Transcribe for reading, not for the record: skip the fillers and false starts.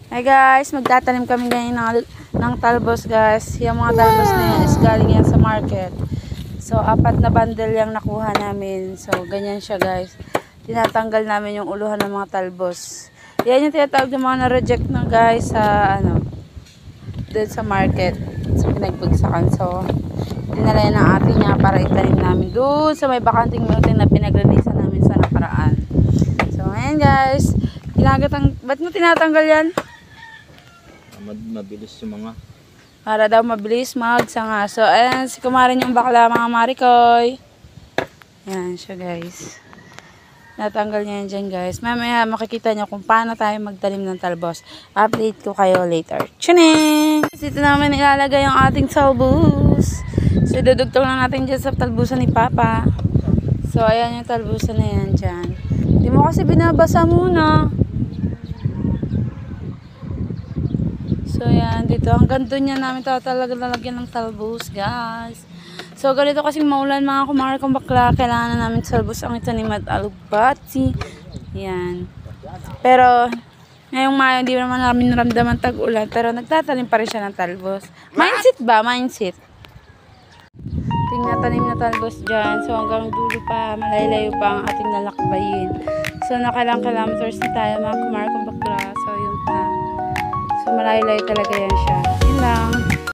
Hi guys, magtatanim kami ngayon ng talbos guys. Yung mga talbos na yan is galing yan sa market. So, 4 na bundle yung nakuha namin. So, ganyan siya guys. Tinatanggal namin yung uluhan ng mga talbos. Yan yung tinatawag ng mga na-reject na guys sa doon sa market. So, pinagbagsakan. So, dinala yan ng ating niya para itanim namin doon sa may bakanting minutin na pinaglanisan namin sa nakaraan. So, ngayon guys, ba't mo tinatanggal yan? Mabilis yung mga Para daw mabilis magsanga. So, ayan, si kumarin yung bakla mga marikoy. Ayan siya guys. Natanggal niya yan dyan guys. Mamaya makikita nyo kung paano tayo magtanim ng talbos. Update ko kayo later. Tsuning! Dito namin ilalagay yung ating talbos. So, dudugtong lang natin dyan sa talbusan ni Papa. So, ayan yung talbusan na yan dyan. Hindi mo kasi binabasa muna. So, yan. Dito. Hanggang doon yan namin talaga lalagyan ng talbos, guys. So, ganito kasing maulan mga kumare kong bakla. Kailangan na namin talbos ang itanim at alugbati. Yan. Pero, ngayong Mayo, hindi naman namin naramdaman tag-ulan. Pero, nagtatanim pa rin siya ng talbos. Mindset ba? Mindset. Tanim na talbos dyan. So, hanggang dulo pa, malayo-layo pa ang ating lalakbayin. So, nakailang kilometers na tayo mga kumare kong bakla. So, yun pa. So, malayo-layo talaga yan siya. Yun lang.